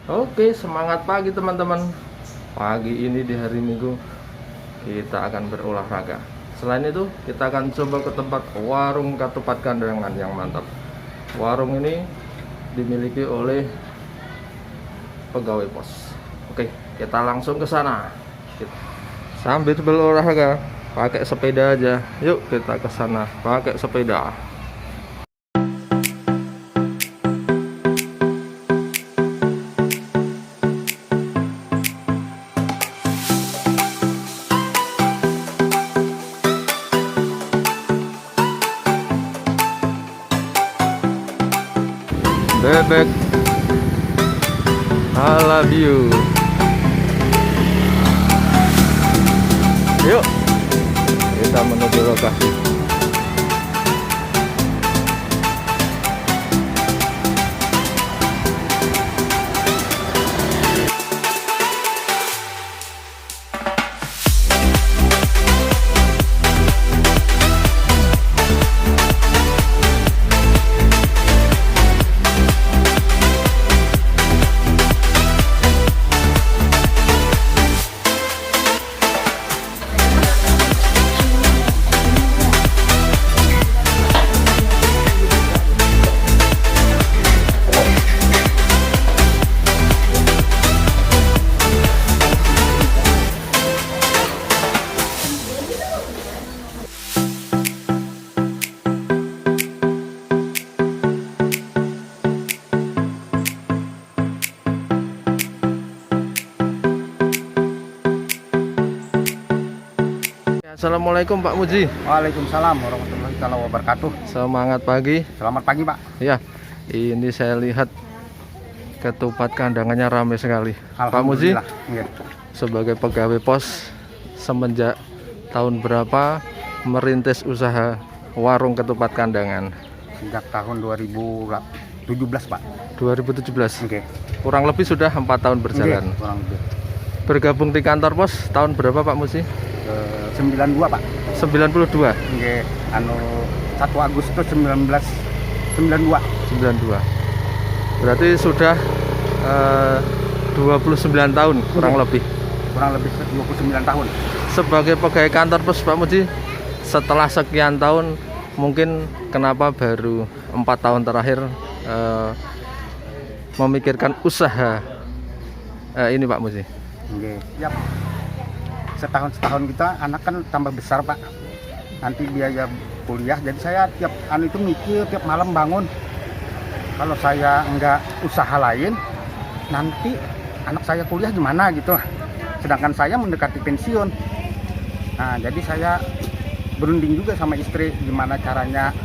Oke, semangat pagi teman-teman. Pagi ini di hari Minggu kita akan berolahraga. Selain itu, kita akan coba ke tempat warung ketupat kandangan yang mantap. Warung ini dimiliki oleh pegawai pos. Oke, kita langsung ke sana. Sambil berolahraga, pakai sepeda aja. Yuk kita ke sana pakai sepeda. Bebek, I love you. Yuk, kita menuju lokasi. Assalamualaikum Pak Muji. Waalaikumsalam warahmatullahi wabarakatuh. Semangat pagi. Selamat pagi Pak. Ya, ini saya lihat ketupat kandangannya ramai sekali. Pak Muji, Iya. sebagai pegawai pos, semenjak tahun berapa merintis usaha warung ketupat kandangan? Sejak tahun 2017 Pak. 2017. Oke. Kurang lebih sudah 4 tahun berjalan. Oke, kurang lebih. Bergabung di kantor pos tahun berapa Pak Muji? 92 Pak. 92. Oke. 1 Agustus 1992. 92. Berarti sudah 29 tahun kurang lebih. Kurang lebih 29 tahun. Sebagai pegawai kantor pos Pak Muji, setelah sekian tahun, mungkin kenapa baru 4 tahun terakhir memikirkan usaha ini Pak Muji? Oke. Yap. Setahun kita anak kan tambah besar Pak. Nanti biaya kuliah, jadi saya tiap itu mikir tiap malam bangun. Kalau saya enggak usaha lain, nanti anak saya kuliah gimana gitu. Sedangkan saya mendekati pensiun. Nah, jadi saya berunding juga sama istri gimana caranya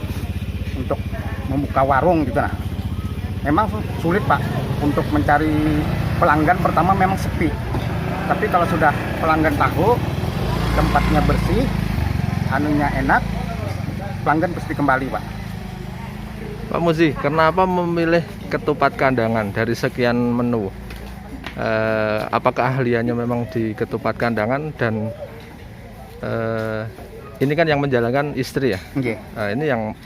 untuk membuka warung gitu. Nah, memang sulit Pak untuk mencari pelanggan. Pertama memang sepi. Tapi kalau sudah pelanggan tahu tempatnya bersih, anunya enak, pelanggan pasti kembali Pak. Pak Muji, kenapa memilih ketupat kandangan dari sekian menu? Apakah ahliannya memang di ketupat kandangan dan ini kan yang menjalankan istri ya? Okay. Ini yang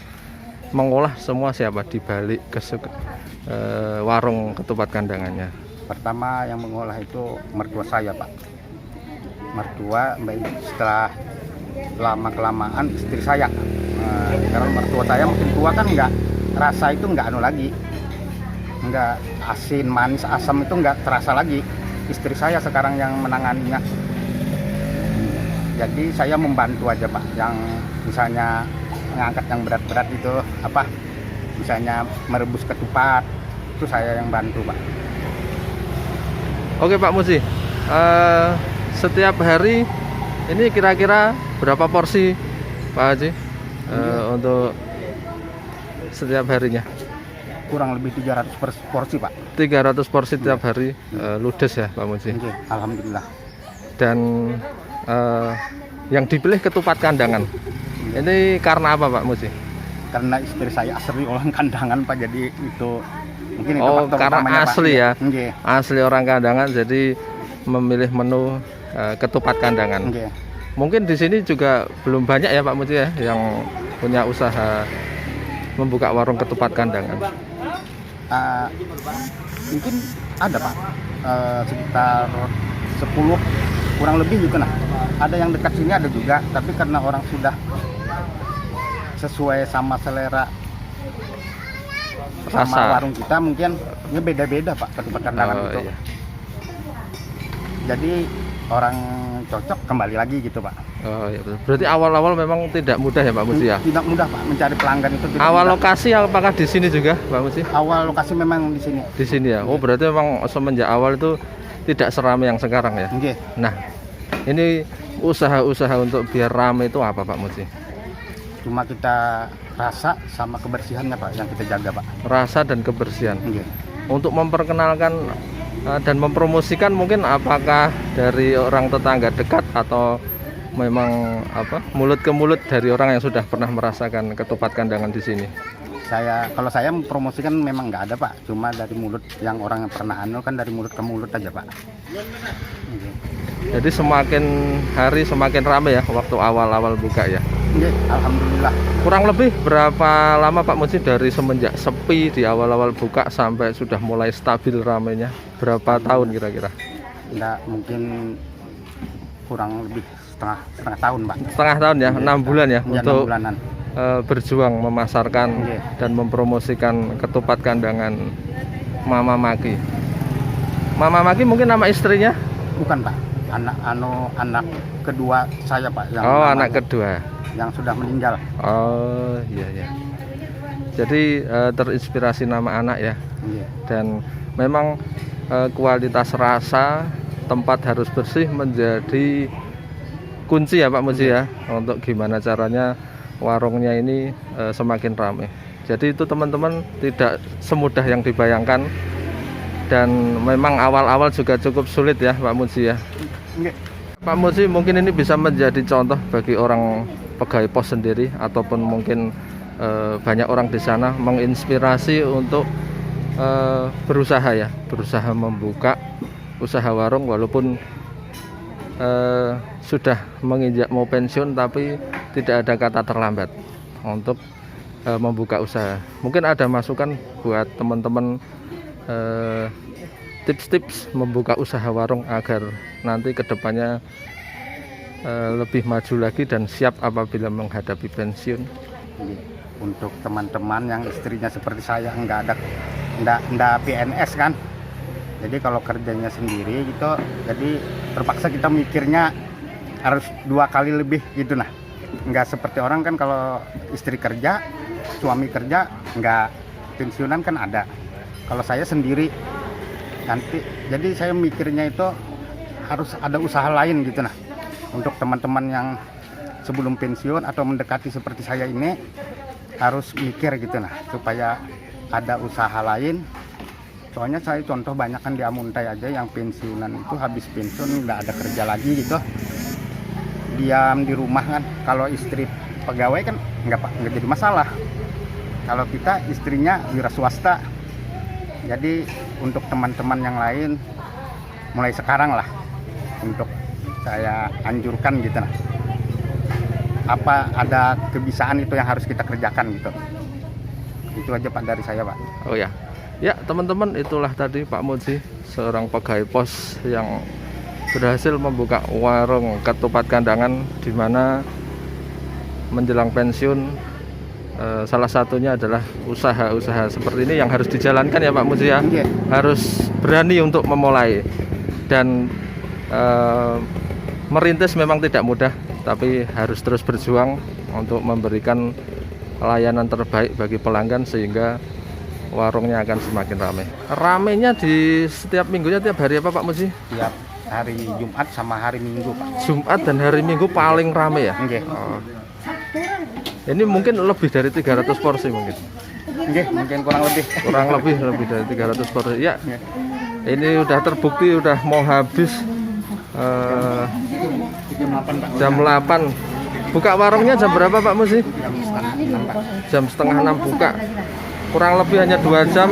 mengolah semua siapa di balik warung ketupat kandangannya? Pertama yang mengolah itu mertua saya Pak. Mertua setelah lama-kelamaan istri saya. Karena mertua saya mungkin tua kan nggak rasa itu nggak lagi. Nggak asin, manis, asam itu nggak terasa lagi. Istri saya sekarang yang menanganinya. Jadi saya membantu aja Pak. Yang misalnya mengangkat yang berat-berat itu apa? Misalnya merebus ketupat, itu saya yang bantu Pak. Oke Pak Muji, setiap hari ini kira-kira berapa porsi Pak Haji untuk setiap harinya? Kurang lebih 300 porsi Pak. 300 porsi tiap hari, ludes ya Pak Muji. Alhamdulillah. Dan yang dipilih ketupat kandangan. Ini karena apa Pak Muji? Karena istri saya asli orang kandangan Pak, jadi itu mungkin itu faktor karena utamanya, asli Pak. Ya. Okay. Asli orang kandangan, jadi memilih menu ketupat kandangan. Okay. Mungkin di sini juga belum banyak ya Pak Muji ya yang punya usaha membuka warung ketupat kandangan. Mungkin Ada Pak, sekitar 10 kurang lebih gitu nah. Ada yang dekat sini ada juga, tapi karena orang sudah sesuai sama selera sama Rasa. warung kita mungkin ya beda-beda Pak ketupat kandangan Oh, itu. iya. Jadi orang cocok kembali lagi gitu Pak. Oh iya betul. Berarti awal-awal memang tidak mudah ya Pak Musi ya? Tidak mudah Pak mencari pelanggan itu. Tidak Awal mudah. lokasi apakah di sini juga Pak Musi? Awal lokasi memang di sini. Di sini ya. Oh berarti memang semenjak awal itu tidak seramai yang sekarang ya? Nggih. Nah ini usaha-usaha untuk biar ramai itu apa Pak Musi? Cuma kita rasa sama kebersihannya Pak yang kita jaga Pak. Rasa dan kebersihan. Nggih. Untuk memperkenalkan dan mempromosikan mungkin apakah dari orang tetangga dekat atau memang apa mulut ke mulut dari orang yang sudah pernah merasakan ketupat kandangan di sini? Kalau saya mempromosikan memang nggak ada Pak, cuma dari mulut yang orang yang pernah kan dari mulut ke mulut aja Pak. Nggih. Jadi semakin hari semakin ramai ya waktu awal-awal buka ya. Nggih, alhamdulillah. Kurang lebih berapa lama Pak Musi dari semenjak sepi di awal-awal buka sampai sudah mulai stabil ramainya? Berapa tahun kira-kira? Nggak mungkin kurang lebih setengah tahun Pak. Setengah tahun ya, 6 bulan ya, Ya, 6 untuk bulanan. berjuang memasarkan Iya. dan mempromosikan ketupat kandangan Mama Maki. Mama Maki mungkin nama istrinya? Bukan Pak, anak kedua saya Pak. Yang Oh, namanya- anak kedua. yang sudah meninggal. Oh, iya ya. Jadi terinspirasi nama anak ya. Nggih. Dan memang kualitas rasa, tempat harus bersih menjadi kunci ya Pak Muji ya, untuk gimana caranya warungnya ini semakin ramai. Jadi itu teman-teman tidak semudah yang dibayangkan, dan memang awal-awal juga cukup sulit ya Pak Muji ya. Nggih. Pak Muji mungkin ini bisa menjadi contoh bagi orang pegawai pos sendiri, ataupun mungkin banyak orang di sana, menginspirasi untuk berusaha ya, berusaha membuka usaha warung walaupun sudah menginjak mau pensiun, tapi tidak ada kata terlambat untuk membuka usaha. Mungkin ada masukan buat teman-teman, tips-tips membuka usaha warung agar nanti kedepannya lebih maju lagi dan siap apabila menghadapi pensiun. Nggih. Untuk teman-teman yang istrinya seperti saya nggak PNS kan, jadi kalau kerjanya sendiri gitu, jadi terpaksa kita mikirnya harus 2 kali lebih gitu nah. Nggak seperti orang kan kalau istri kerja, suami kerja, nggak pensiunan kan ada. Kalau saya sendiri nanti, jadi saya mikirnya itu harus ada usaha lain gitu nah. Untuk teman-teman yang sebelum pensiun atau mendekati seperti saya ini, harus mikir gitu nah, supaya ada usaha lain. Soalnya saya contoh banyak kan di Amuntai aja yang pensiunan itu habis pensiun nggak ada kerja lagi gitu, diam di rumah kan. Kalau istri pegawai kan nggak jadi masalah. Kalau kita istrinya wira swasta, jadi untuk teman-teman yang lain mulai sekarang lah untuk saya anjurkan gitu nah, apa ada kebisaan itu yang harus kita kerjakan gitu. Itu aja Pak dari saya Pak. Oh ya, ya teman-teman, itulah tadi Pak Muji, seorang pegawai pos yang berhasil membuka warung ketupat kandangan, di mana menjelang pensiun salah satunya adalah usaha-usaha seperti ini yang harus dijalankan ya Pak Muji ya. Iya. Harus berani untuk memulai, dan merintis memang tidak mudah, tapi harus terus berjuang untuk memberikan layanan terbaik bagi pelanggan sehingga warungnya akan semakin ramai. Ramainya di setiap minggunya, tiap hari apa Pak Muji? Tiap hari Jumat sama hari Minggu Pak. Jumat dan hari Minggu paling ramai ya? Nggih. Oh. Ini mungkin lebih dari 300 porsi mungkin. Nggih, mungkin kurang lebih. Kurang lebih dari 300 porsi. Ya. Ini udah terbukti udah mau habis jam 8. Buka warungnya jam berapa Pak Musi? Jam setengah 6 buka. Kurang lebih hanya 2 jam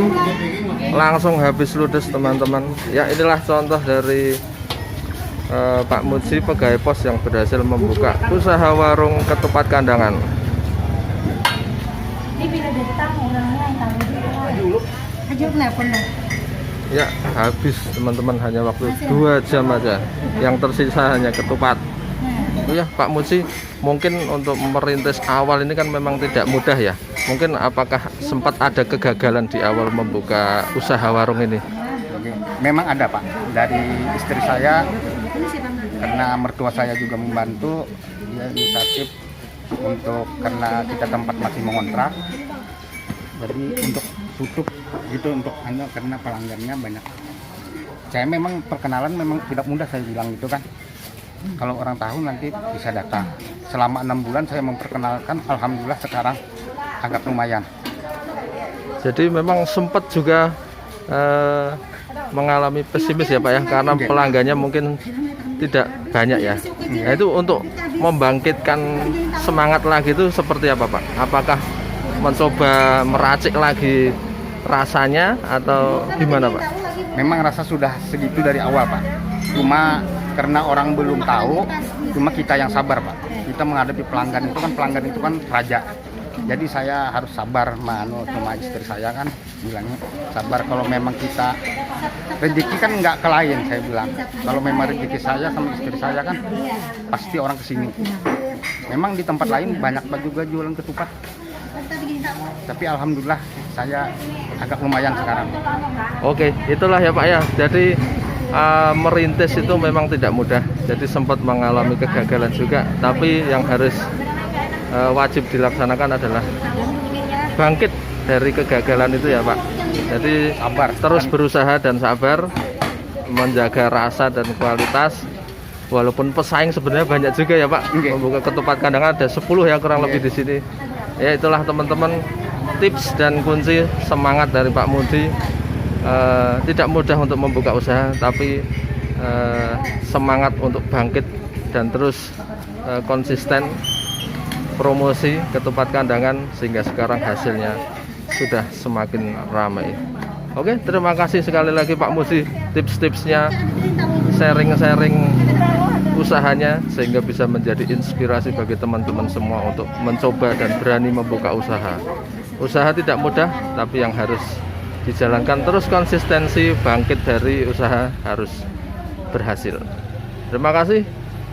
langsung habis ludes teman-teman. Ya, inilah contoh dari Pak Muji, pegawai pos yang berhasil membuka usaha warung ketupat kandangan. Ini bila dari tamu orangnya yang tahu dulu. Aja telepon dong. Ya, habis teman-teman, hanya waktu 2 jam aja. Yang tersisa hanya ketupat. Oh ya, Pak Musi, mungkin untuk merintis awal ini kan memang tidak mudah ya. Mungkin apakah sempat ada kegagalan di awal membuka usaha warung ini? Oke, memang ada Pak, dari istri saya, karena mertua saya juga membantu, dia inisiatif untuk, karena kita tempat masih mengontrak, jadi untuk tutup gitu, untuk hanya karena pelanggannya banyak. Saya memang perkenalan memang tidak mudah, saya bilang gitu kan. Kalau orang tahu nanti bisa datang. Selama 6 bulan saya memperkenalkan, alhamdulillah sekarang agak lumayan. Jadi memang sempat juga mengalami pesimis ya Pak ya, karena pelanggannya mungkin tidak banyak ya. Nah, itu untuk membangkitkan semangat lagi itu seperti apa Pak? Apakah mencoba meracik lagi rasanya atau gimana Pak? Memang rasa sudah segitu dari awal Pak. Cuma karena orang belum tahu, cuma kita yang sabar Pak. Kita menghadapi pelanggan itu kan raja. Jadi saya harus sabar, sama istri saya kan bilangnya sabar. Kalau memang kita rezeki kan nggak ke lain, saya bilang. Kalau memang rezeki saya sama istri saya kan pasti orang kesini. Memang di tempat lain banyak juga jualan ketupat. Tapi alhamdulillah saya agak lumayan sekarang. Oke, itulah ya Pak ya. Jadi merintis itu memang tidak mudah. Jadi sempat mengalami kegagalan juga. Tapi yang harus wajib dilaksanakan adalah bangkit dari kegagalan itu ya Pak. Jadi Sabar, terus berusaha dan sabar, menjaga rasa dan kualitas. Walaupun pesaing sebenarnya banyak juga ya Pak. Membuka ketupat kandangan ada 10 ya kurang lebih di sini. Ya itulah teman-teman, tips dan kunci semangat dari Pak Mudi. Tidak mudah untuk membuka usaha, tapi semangat untuk bangkit dan terus konsisten promosi ketupat kandangan sehingga sekarang hasilnya sudah semakin ramai. Oke, terima kasih sekali lagi Pak Mudi, tips-tipsnya, sharing-sharing usahanya sehingga bisa menjadi inspirasi bagi teman-teman semua untuk mencoba dan berani membuka usaha. Usaha tidak mudah, tapi yang harus dijalankan terus konsistensi, bangkit dari usaha harus berhasil. Terima kasih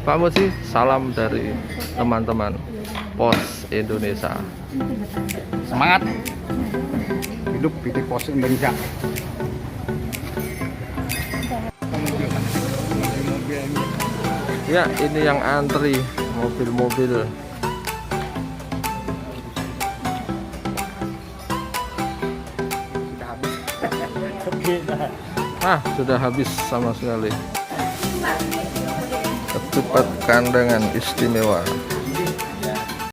Pak Muji, salam dari teman-teman Pos Indonesia. Semangat, hidup PT Pos Indonesia. Ya, ini yang antri mobil-mobil. Sudah habis sama sekali. Ketupat kandangan istimewa.